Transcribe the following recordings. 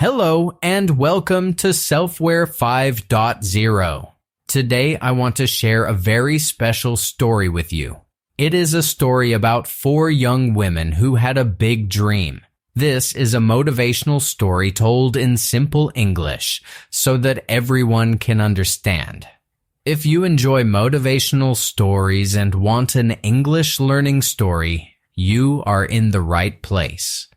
Hello and welcome to Selfware 5.0. Today I want to share a very special story with you. It is a story about 4 young women who had a big dream. This is a motivational story told in simple English so that everyone can understand. If you enjoy motivational stories and want an English learning story, you are in the right place.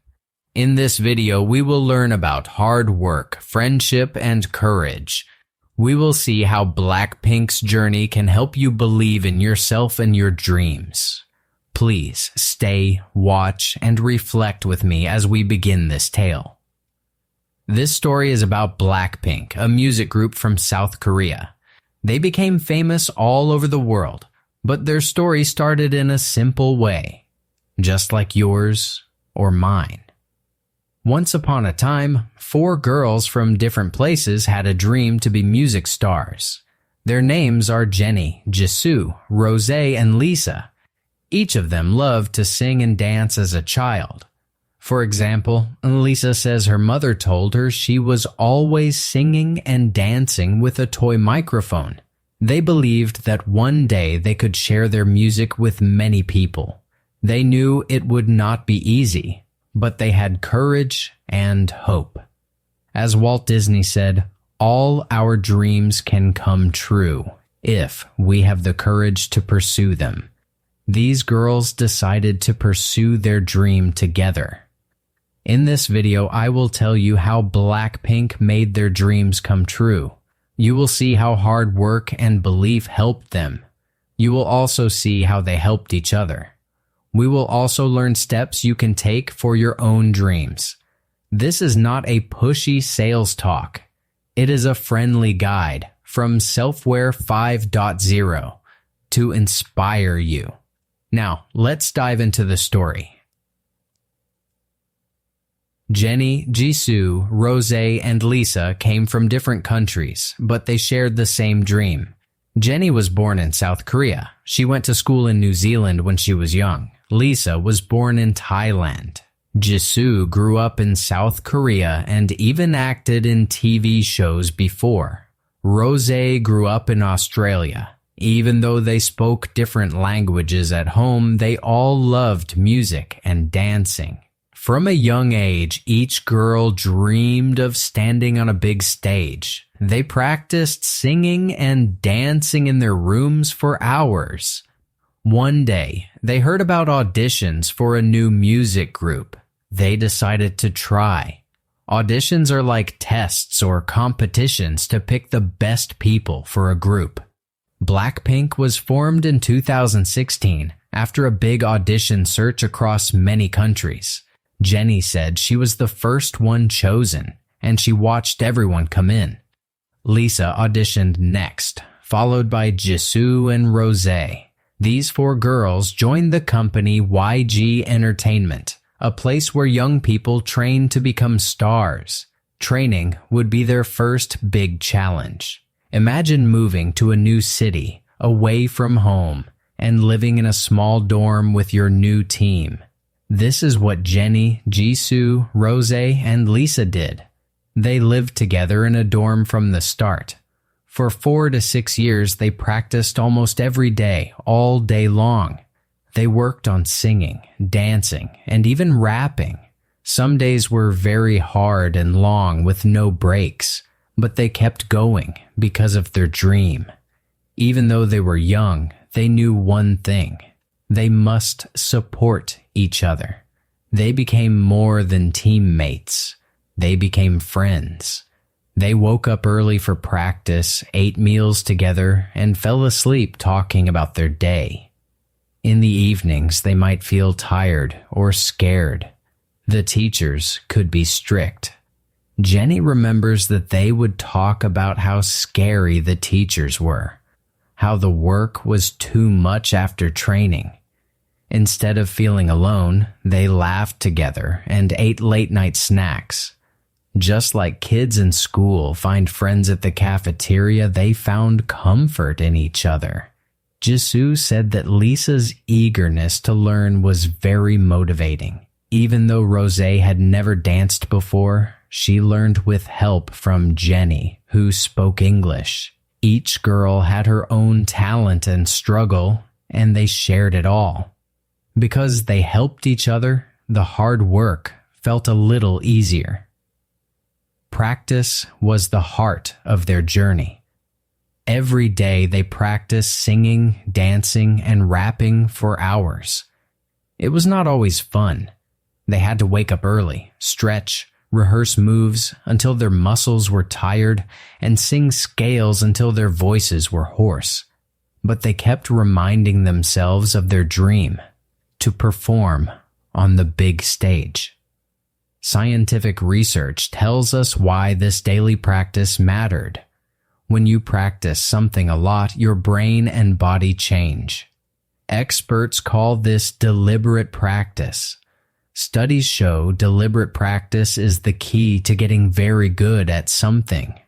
In this video, we will learn about hard work, friendship, and courage. We will see how BLACKPINK's journey can help you believe in yourself and your dreams. Please stay, watch, and reflect with me as we begin this tale. This story is about BLACKPINK, a music group from South Korea. They became famous all over the world, but their story started in a simple way, just like yours or mine. Once upon a time, 4 girls from different places had a dream to be music stars. Their names are Jenny, Jisoo, Rose, and Lisa. Each of them loved to sing and dance as a child. For example, Lisa says her mother told her she was always singing and dancing with a toy microphone. They believed that one day they could share their music with many people. They knew it would not be easy, but they had courage and hope. As Walt Disney said, all our dreams can come true if we have the courage to pursue them. These girls decided to pursue their dream together. In this video, I will tell you how BLACKPINK made their dreams come true. You will see how hard work and belief helped them. You will also see how they helped each other. We will also learn steps you can take for your own dreams. This is not a pushy sales talk. It is a friendly guide from Selfware 5.0 to inspire you. Now, let's dive into the story. Jenny, Jisoo, Rose, and Lisa came from different countries, but they shared the same dream. Jenny was born in South Korea. She went to school in New Zealand when she was young. Lisa was born in Thailand. Jisoo grew up in South Korea and even acted in TV shows before. Rose grew up in Australia. Even though they spoke different languages at home, they all loved music and dancing. From a young age, each girl dreamed of standing on a big stage. They practiced singing and dancing in their rooms for hours. One day, they heard about auditions for a new music group. They decided to try. Auditions are like tests or competitions to pick the best people for a group. BLACKPINK was formed in 2016 after a big audition search across many countries. Jenny said she was the first one chosen, and she watched everyone come in. Lisa auditioned next, followed by Jisoo and Rose. These 4 girls joined the company YG Entertainment, a place where young people train to become stars. Training would be their first big challenge. Imagine moving to a new city, away from home, and living in a small dorm with your new team. This is what Jenny, Jisoo, Rose, and Lisa did. They lived together in a dorm from the start. For 4 to 6 years, they practiced almost every day, all day long. They worked on singing, dancing, and even rapping. Some days were very hard and long with no breaks, but they kept going because of their dream. Even though they were young, they knew one thing. They must support each other. They became more than teammates. They became friends. They woke up early for practice, ate meals together, and fell asleep talking about their day. In the evenings, they might feel tired or scared. The teachers could be strict. Jenny remembers that they would talk about how scary the teachers were, how the work was too much after training. Instead of feeling alone, they laughed together and ate late-night snacks. Just like kids in school find friends at the cafeteria, they found comfort in each other. Jisoo said that Lisa's eagerness to learn was very motivating. Even though Rose had never danced before, she learned with help from Jenny, who spoke English. Each girl had her own talent and struggle, and they shared it all. Because they helped each other, the hard work felt a little easier. Practice was the heart of their journey. Every day they practiced singing, dancing, and rapping for hours. It was not always fun. They had to wake up early, stretch, rehearse moves until their muscles were tired, and sing scales until their voices were hoarse. But they kept reminding themselves of their dream, to perform on the big stage. Scientific research tells us why this daily practice mattered. When you practice something a lot, your brain and body change. Experts call this deliberate practice. Studies show deliberate practice is the key to getting very good at something.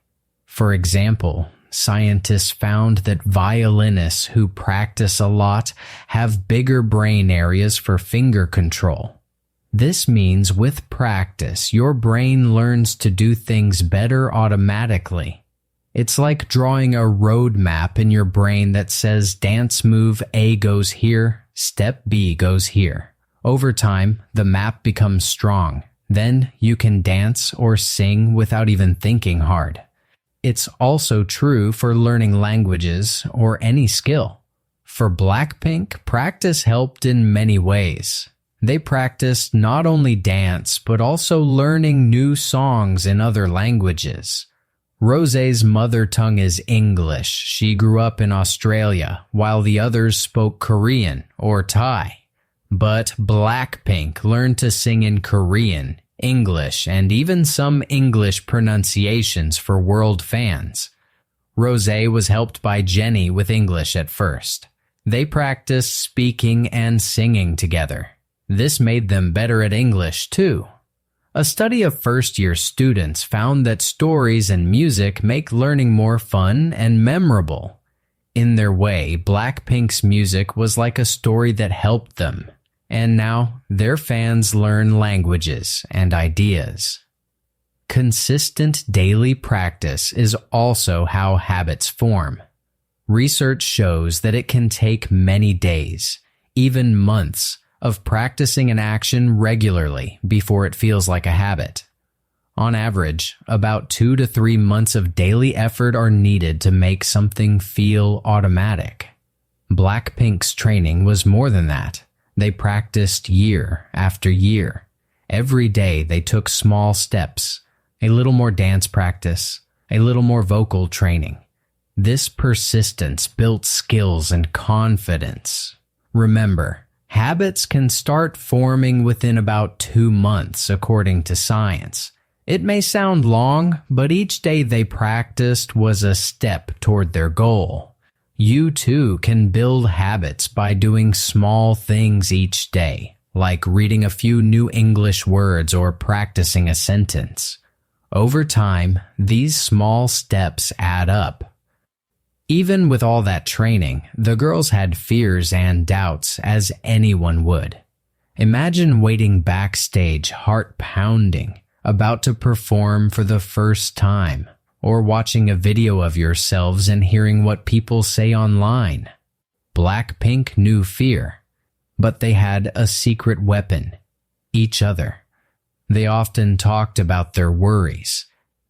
For example, scientists found that violinists who practice a lot have bigger brain areas for finger control. This means with practice, your brain learns to do things better automatically. It's like drawing a road map in your brain that says dance move A goes here, step B goes here. Over time, the map becomes strong. Then you can dance or sing without even thinking hard. It's also true for learning languages or any skill. For BLACKPINK, practice helped in many ways. They practiced not only dance, but also learning new songs in other languages. Rosé's mother tongue is English. She grew up in Australia, while the others spoke Korean or Thai. But BLACKPINK learned to sing in Korean, English, and even some English pronunciations for world fans. Rosé was helped by Jenny with English at first. They practiced speaking and singing together. This made them better at English, too. A study of first-year students found that stories and music make learning more fun and memorable. In their way, BLACKPINK's music was like a story that helped them. And now, their fans learn languages and ideas. Consistent daily practice is also how habits form. Research shows that it can take many days, even months, of practicing an action regularly before it feels like a habit. On average, about 2 to 3 months of daily effort are needed to make something feel automatic. BLACKPINK's training was more than that. They practiced year after year. Every day they took small steps, a little more dance practice, a little more vocal training. This persistence built skills and confidence. Remember, habits can start forming within about 2 months, according to science. It may sound long, but each day they practiced was a step toward their goal. You too can build habits by doing small things each day, like reading a few new English words or practicing a sentence. Over time, these small steps add up. Even with all that training, the girls had fears and doubts, as anyone would. Imagine waiting backstage, heart pounding, about to perform for the first time, or watching a video of yourselves and hearing what people say online. BLACKPINK knew fear, but they had a secret weapon: each other. They often talked about their worries.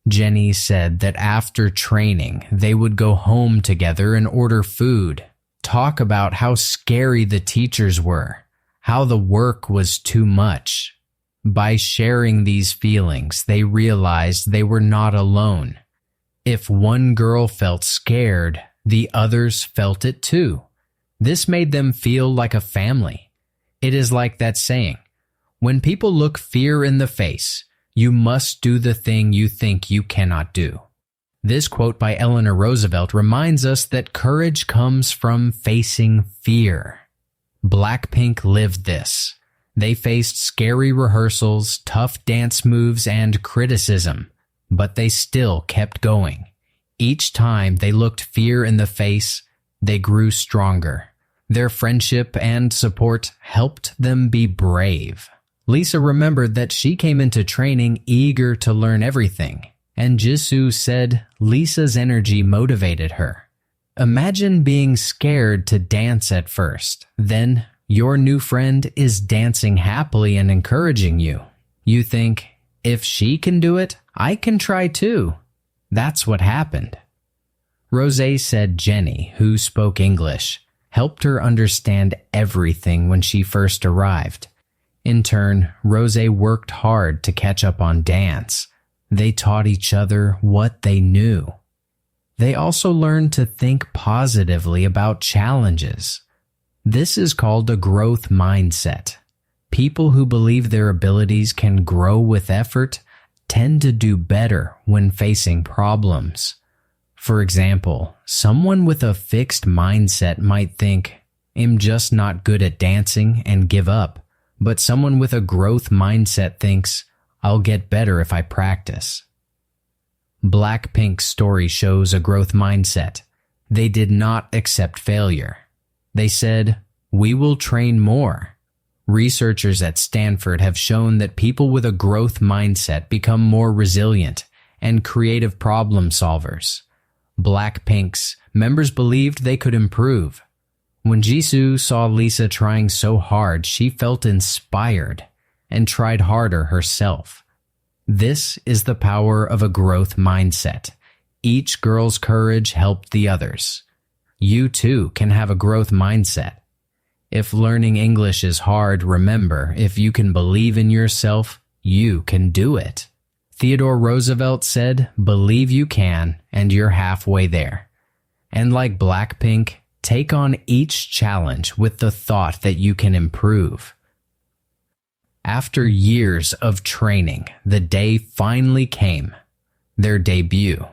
Jenny said that after training, they would go home together and order food, talk about how scary the teachers were, how the work was too much. By sharing these feelings, they realized they were not alone. If one girl felt scared, the others felt it too. This made them feel like a family. It is like that saying, when people look fear in the face, you must do the thing you think you cannot do. This quote by Eleanor Roosevelt reminds us that courage comes from facing fear. BLACKPINK lived this. They faced scary rehearsals, tough dance moves, and criticism, but they still kept going. Each time they looked fear in the face, they grew stronger. Their friendship and support helped them be brave. Lisa remembered that she came into training eager to learn everything, and Jisoo said Lisa's energy motivated her. Imagine being scared to dance at first, then your new friend is dancing happily and encouraging you. You think, if she can do it, I can try too. That's what happened. Rosé said Jenny, who spoke English, helped her understand everything when she first arrived. In turn, Rosé worked hard to catch up on dance. They taught each other what they knew. They also learned to think positively about challenges. This is called a growth mindset. People who believe their abilities can grow with effort tend to do better when facing problems. For example, someone with a fixed mindset might think, I'm just not good at dancing and give up. But someone with a growth mindset thinks, I'll get better if I practice. BLACKPINK's story shows a growth mindset. They did not accept failure. They said, we will train more. Researchers at Stanford have shown that people with a growth mindset become more resilient and creative problem solvers. BLACKPINK's members believed they could improve. When Jisoo saw Lisa trying so hard, she felt inspired and tried harder herself. This is the power of a growth mindset. Each girl's courage helped the others. You too can have a growth mindset. If learning English is hard, remember, if you can believe in yourself, you can do it. Theodore Roosevelt said, believe you can, and you're halfway there. And like BLACKPINK, take on each challenge with the thought that you can improve. After years of training, the day finally came, their debut.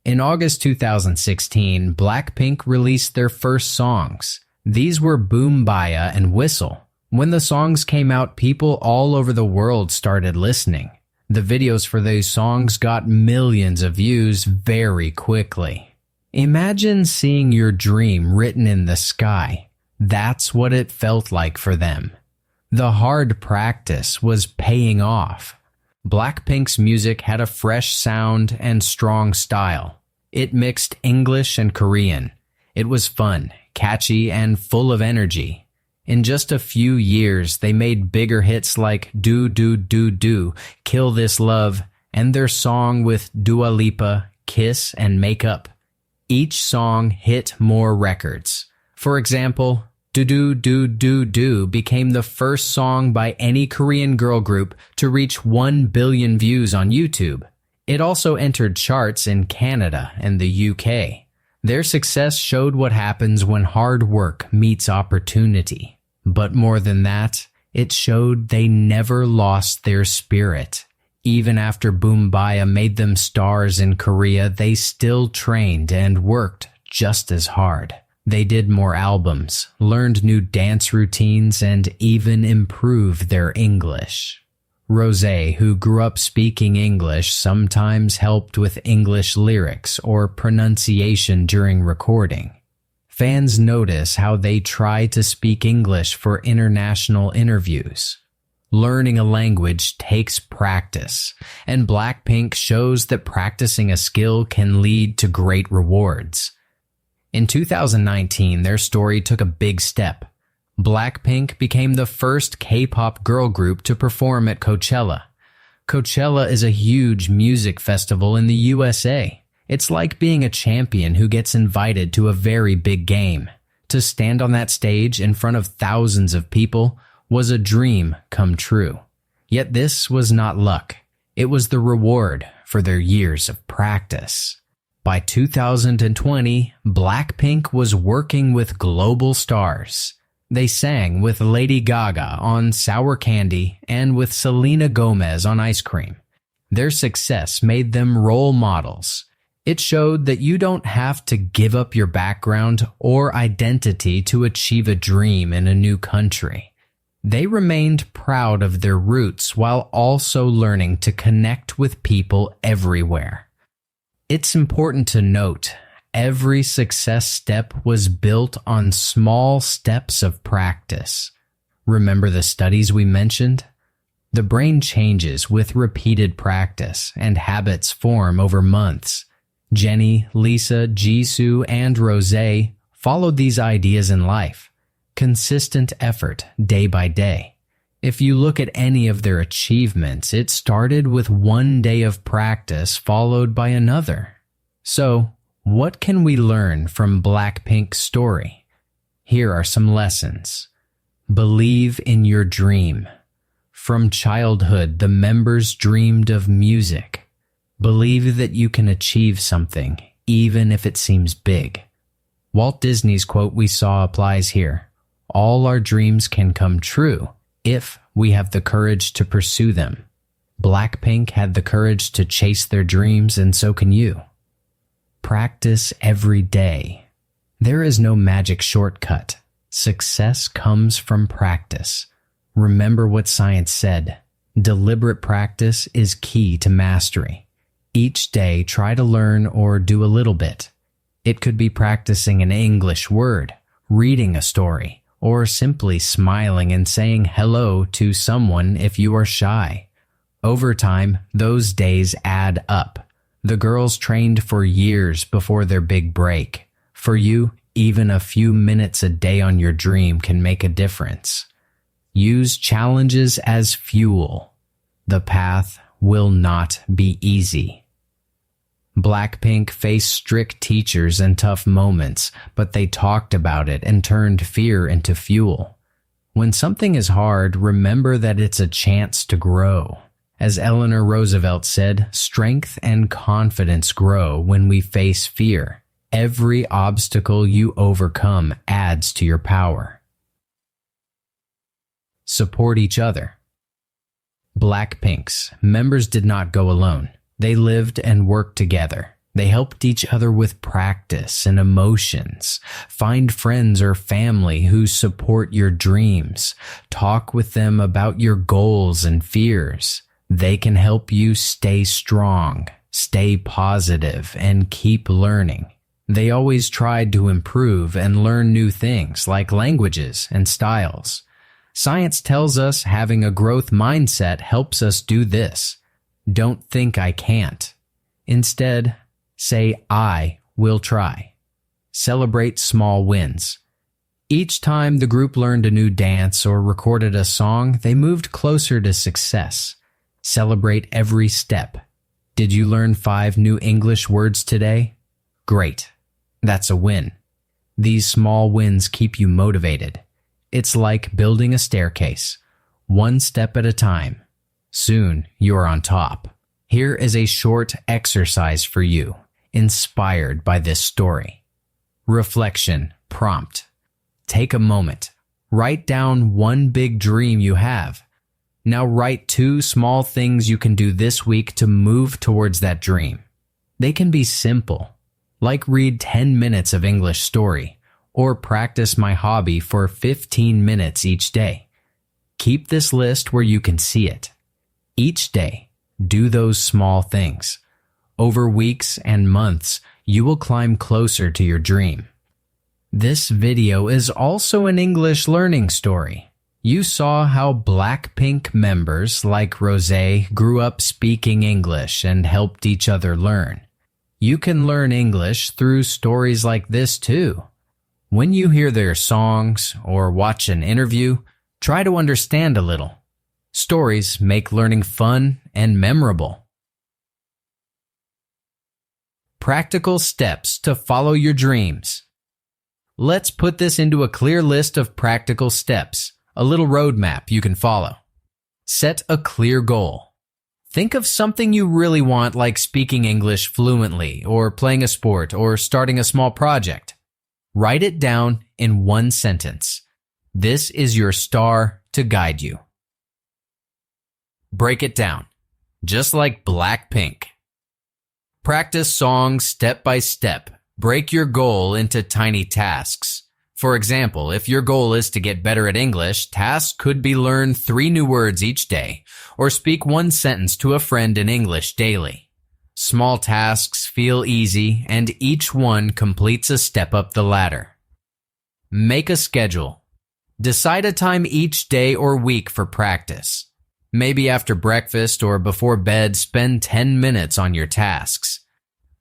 In August 2016, BLACKPINK released their first songs. These were Boom Baya and Whistle. When the songs came out, people all over the world started listening. The videos for these songs got millions of views very quickly. Imagine seeing your dream written in the sky. That's what it felt like for them. The hard practice was paying off. BLACKPINK's music had a fresh sound and strong style. It mixed English and Korean. It was fun, catchy, and full of energy. In just a few years, they made bigger hits like Do Do Do Do, Kill This Love, and their song with Dua Lipa, Kiss, and Make Up. Each song hit more records. For example, Do Do Do Do Do became the first song by any Korean girl group to reach 1 billion views on YouTube. It also entered charts in Canada and the UK. Their success showed what happens when hard work meets opportunity. But more than that, it showed they never lost their spirit. Even after Boom Baya made them stars in Korea, they still trained and worked just as hard. They did more albums, learned new dance routines, and even improved their English. Rosé, who grew up speaking English, sometimes helped with English lyrics or pronunciation during recording. Fans notice how they try to speak English for international interviews. Learning a language takes practice, and BLACKPINK shows that practicing a skill can lead to great rewards. In 2019, their story took a big step. BLACKPINK became the first K-pop girl group to perform at Coachella. Coachella is a huge music festival in the USA. It's like being a champion who gets invited to a very big game. To stand on that stage in front of thousands of people was a dream come true. Yet this was not luck. It was the reward for their years of practice. By 2020, BLACKPINK was working with global stars. They sang with Lady Gaga on Sour Candy and with Selena Gomez on Ice Cream. Their success made them role models. It showed that you don't have to give up your background or identity to achieve a dream in a new country. They remained proud of their roots while also learning to connect with people everywhere. It's important to note, every success step was built on small steps of practice. Remember the studies we mentioned? The brain changes with repeated practice, and habits form over months. Jenny, Lisa, Jisoo, and Rosé followed these ideas in life. Consistent effort, day by day. If you look at any of their achievements, it started with one day of practice followed by another. So, what can we learn from BLACKPINK's story? Here are some lessons. Believe in your dream. From childhood, the members dreamed of music. Believe that you can achieve something, even if it seems big. Walt Disney's quote we saw applies here. All our dreams can come true if we have the courage to pursue them. BLACKPINK had the courage to chase their dreams, and so can you. Practice every day. There is no magic shortcut. Success comes from practice. Remember what science said. Deliberate practice is key to mastery. Each day, try to learn or do a little bit. It could be practicing an English word, reading a story, or simply smiling and saying hello to someone if you are shy. Over time, those days add up. The girls trained for years before their big break. For you, even a few minutes a day on your dream can make a difference. Use challenges as fuel. The path will not be easy. BLACKPINK faced strict teachers and tough moments, but they talked about it and turned fear into fuel. When something is hard, remember that it's a chance to grow. As Eleanor Roosevelt said, strength and confidence grow when we face fear. Every obstacle you overcome adds to your power. Support each other. BLACKPINK's members did not go alone. They lived and worked together. They helped each other with practice and emotions. Find friends or family who support your dreams. Talk with them about your goals and fears. They can help you stay strong, stay positive, and keep learning. They always tried to improve and learn new things like languages and styles. Science tells us having a growth mindset helps us do this. Don't think I can't. Instead, say I will try. Celebrate small wins. Each time the group learned a new dance or recorded a song, they moved closer to success. Celebrate every step. Did you learn 5 new English words today? Great. That's a win. These small wins keep you motivated. It's like building a staircase, one step at a time. Soon, you're on top. Here is a short exercise for you, inspired by this story. Reflection prompt. Take a moment. Write down one big dream you have. Now write 2 small things you can do this week to move towards that dream. They can be simple, like read 10 minutes of English story, or practice my hobby for 15 minutes each day. Keep this list where you can see it. Each day, do those small things. Over weeks and months, you will climb closer to your dream. This video is also an English learning story. You saw how BLACKPINK members like Rosé grew up speaking English and helped each other learn. You can learn English through stories like this too. When you hear their songs or watch an interview, try to understand a little. Stories make learning fun and memorable. Practical steps to follow your dreams. Let's put this into a clear list of practical steps, a little roadmap you can follow. Set a clear goal. Think of something you really want, like speaking English fluently, or playing a sport, or starting a small project. Write it down in one sentence. This is your star to guide you. Break it down, just like BLACKPINK. Practice songs step by step. Break your goal into tiny tasks. For example, if your goal is to get better at English, tasks could be learn 3 new words each day, or speak 1 sentence to a friend in English daily. Small tasks feel easy, and each one completes a step up the ladder. Make a schedule. Decide a time each day or week for practice. Maybe after breakfast or before bed, spend 10 minutes on your tasks.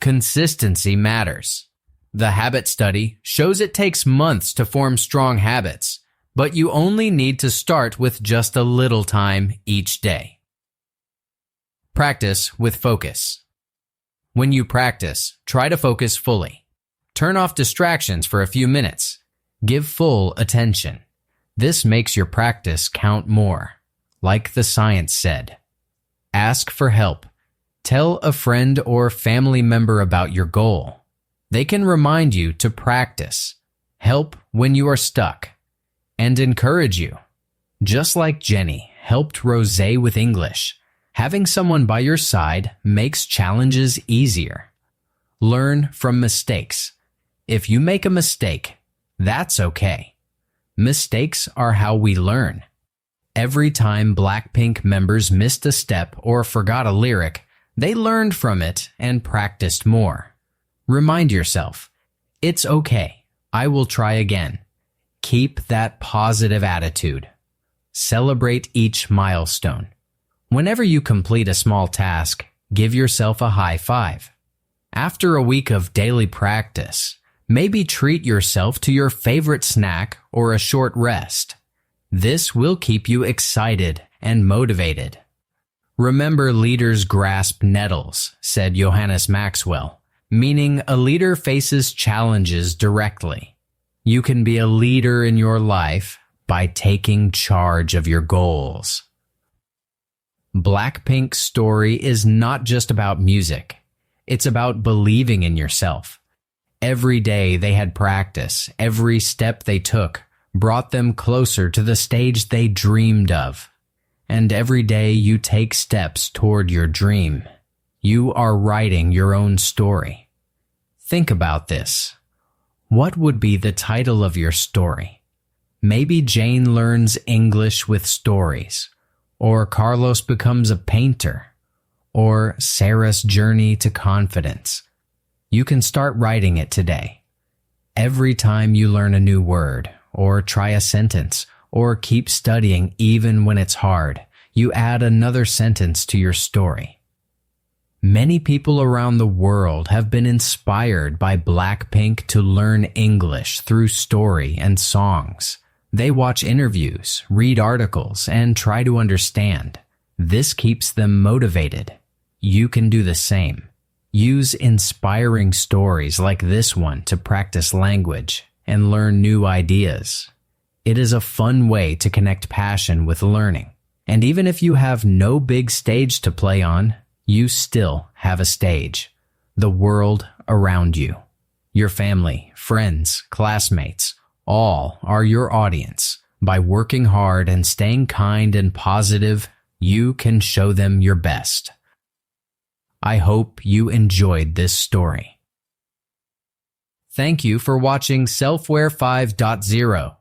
Consistency matters. The habit study shows it takes months to form strong habits, but you only need to start with just a little time each day. Practice with focus. When you practice, try to focus fully. Turn off distractions for a few minutes. Give full attention. This makes your practice count more. Like the science said, ask for help. Tell a friend or family member about your goal. They can remind you to practice, help when you are stuck, and encourage you. Just like Jenny helped Rosé with English, having someone by your side makes challenges easier. Learn from mistakes. If you make a mistake, that's okay. Mistakes are how we learn. Every time BLACKPINK members missed a step or forgot a lyric, they learned from it and practiced more. Remind yourself, it's okay, I will try again. Keep that positive attitude. Celebrate each milestone. Whenever you complete a small task, give yourself a high five. After a week of daily practice, maybe treat yourself to your favorite snack or a short rest. This will keep you excited and motivated. Remember, leaders grasp nettles, said Johannes Maxwell, meaning a leader faces challenges directly. You can be a leader in your life by taking charge of your goals. BLACKPINK's story is not just about music. It's about believing in yourself. Every day they had practice. Every step they took brought them closer to the stage they dreamed of. And every day you take steps toward your dream, you are writing your own story. Think about this. What would be the title of your story? Maybe Jane learns English with stories, or Carlos becomes a painter, or Sarah's journey to confidence. You can start writing it today. Every time you learn a new word, or try a sentence, or keep studying even when it's hard, you add another sentence to your story. Many people around the world have been inspired by BLACKPINK to learn English through story and songs. They watch interviews, read articles, and try to understand. This keeps them motivated. You can do the same. Use inspiring stories like this one to practice language and learn new ideas. It is a fun way to connect passion with learning. And even if you have no big stage to play on, you still have a stage. The world around you. Your family, friends, classmates, all are your audience. By working hard and staying kind and positive, you can show them your best. I hope you enjoyed this story. Thank you for watching Selfware 5.0.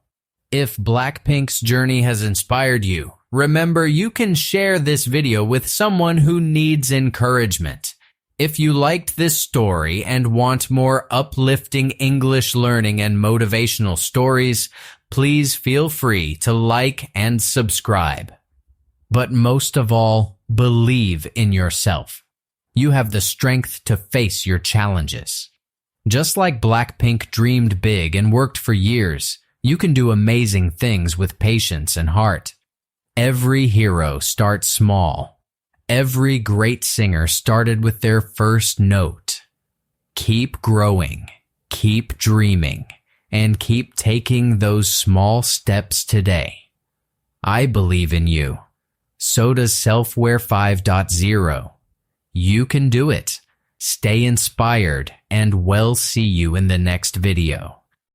If BLACKPINK's journey has inspired you, remember you can share this video with someone who needs encouragement. If you liked this story and want more uplifting English learning and motivational stories, please feel free to like and subscribe. But most of all, believe in yourself. You have the strength to face your challenges. Just like BLACKPINK dreamed big and worked for years, you can do amazing things with patience and heart. Every hero starts small. Every great singer started with their first note. Keep growing, keep dreaming, and keep taking those small steps today. I believe in you. So does Selfware 5.0. You can do it. Stay inspired, and we'll see you in the next video.